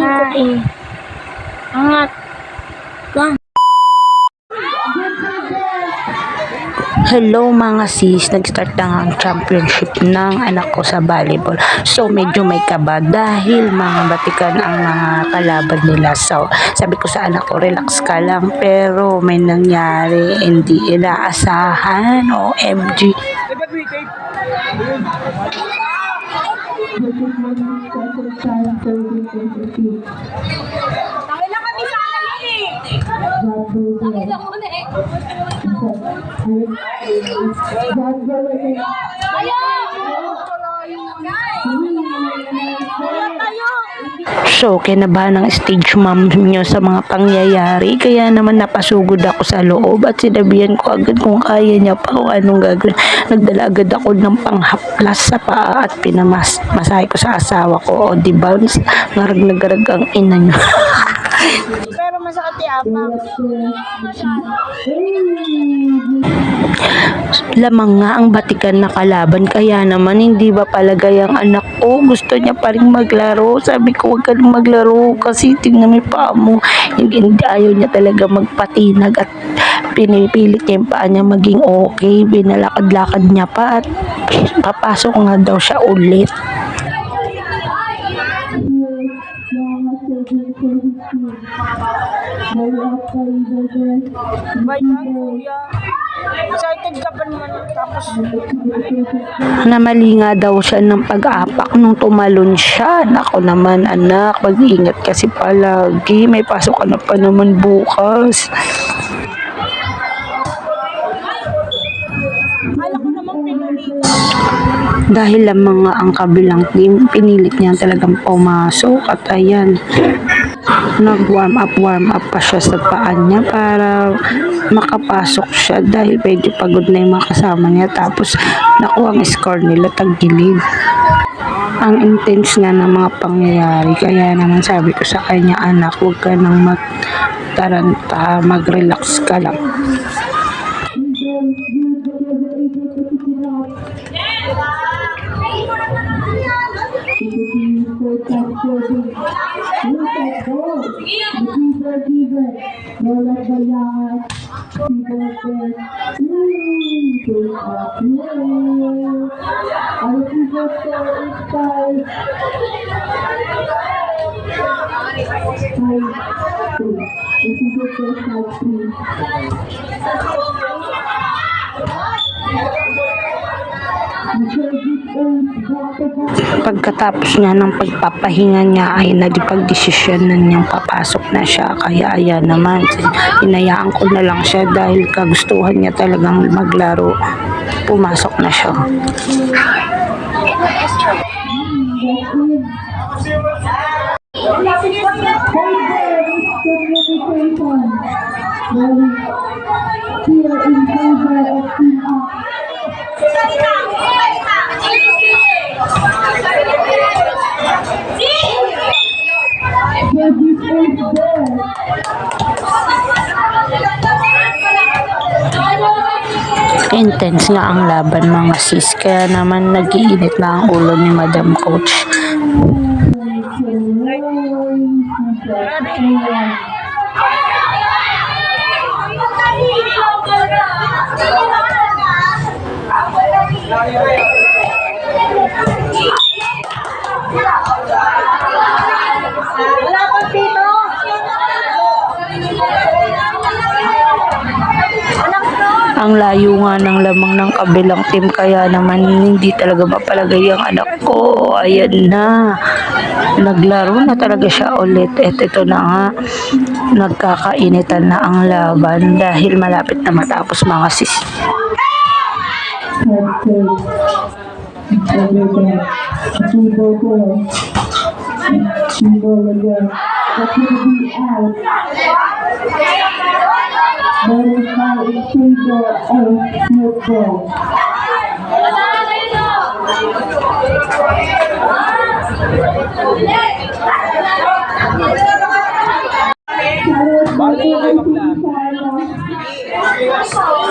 nga eh. Angat. Gang. Hello mga sis, nag-start na nga ang championship ng anak ko sa volleyball. So medyo may kaba dahil mga batikan ang mga kalaban nila. So sabi ko sa anak ko, relax ka lang. Pero may nangyari, hindi inaasahan. OMG. Tangin lang kami sa alam eh. Tangin lang muna eh. So, kinabahan ng stage mom nyo sa mga pangyayari. Kaya naman napasugod ako sa loob at sinabihan ko agad kung kaya niya pa kung anong gagawin. Nagdala agad ako ng panghaplas sa paa at pinamasahe ko sa asawa ko. O diba, ngarag-nagarag ang ina nyo. Pero masakit yapak. Lamang nga ang batikan na kalaban, kaya naman hindi ba palagay ang anak ko, gusto niya pa rin maglaro. Sabi ko, huwag ka rin maglaro kasi tingnan mo yung paa mo. Hindi, ayaw niya talaga magpatinag at pinipilit niya yung paa niya maging okay. Binalakad-lakad niya pa at papasok nga daw siya ulit. Bayan kuya. Excited ka pa naman tapos. Namali nga daw siya ng pag-apak nung tumalon siya. Nako naman anak, mag-ingat kasi palagi. May pasok ka na pa naman bukas. Akala ko namang pinalitan. Dahil lamang nga ang kabilang team, pinilit niya talagang pumasok at ayan, nag-warm up pa siya sa paan niya para makapasok siya dahil medyo pagod na yung mga kasama niya. Tapos nakuha ang score nila tagilid. Ang intense nga ng mga pangyayari, kaya naman sabi ko sa kanya, anak, huwag ka nang magtaranta, mag-relax ka lang. Pagkatapos nga ng pagpapahinga niya ay nagpagdesisyon na niyang papasok na siya. Kaya ayan naman, hinayaan ko na lang siya dahil kagustuhan niya talagang maglaro. Pumasok na siya. Intense nga ang laban mga sis, kaya naman nag-iinit na ang ulo ni Madam Coach. Wala pa dito. Ang layo nga ng lamang ng kabilang team, kaya naman hindi talaga mapalagay ang anak ko. Ayan na, naglaro na talaga siya ulit. At ito na nga, nagkakainitan na ang laban dahil malapit na matapos mga sis.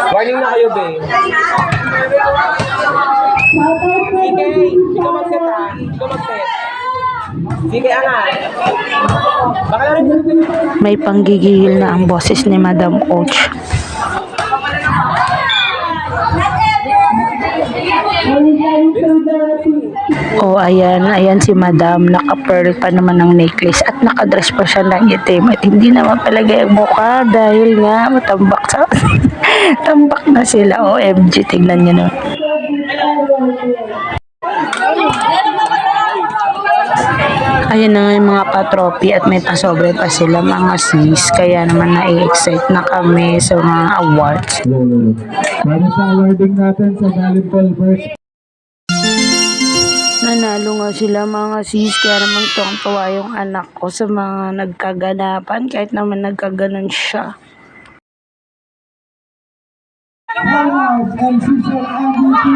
Warning na kayo, babe. Sige, hindi ka mag-set ha. Hindi ka mag-set. Sige, angat. Baka na rin. May panggigigil na ang boses ni Madam Coach. Oh, ayan si Madam, naka-pearl pa naman ng necklace at nakadress pa siya ng itim at hindi naman palagay ang mukha dahil nga matambak sa tambak na sila. OMG, tignan niyo na. Ayan na nga yung mga patropi at may pasobre pa sila mga sis. Kaya naman na-excite na kami sa mga awards. Para sa awarding natin sa volleyball first. Nanalo nga sila mga sis. Kaya naman tuwang-tuwa yung anak ko sa mga nagkaganapan. Kahit naman nagkaganon siya. Highlights and season MVP.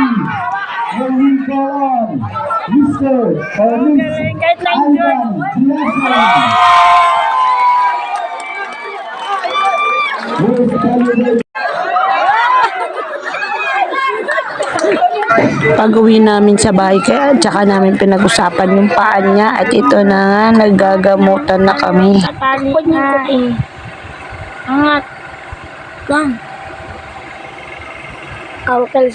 And we call on Mr. or Miss Ivan Tiasan. We'll celebrate. Pag-uwi namin sa bahay kaya tsaka namin pinag-usapan yung paan niya at ito na nga naggagamutan na kami. Palit na eh. Angat. Lang. Kawakal.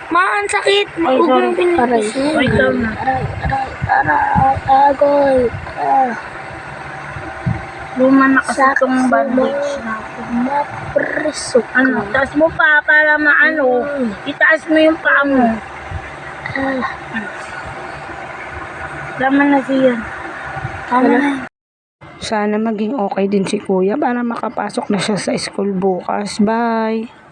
Maan sakit. Huwag mong pinilis. Wait lang na. Agoy. Luma na kasi itong bandage na. Mapreso ka. Ano? Taas mo pa para maano. Itaas mo yung paa mo. Laman na siya. Tama na. Sana maging okay din si kuya para makapasok na siya sa school bukas. Bye!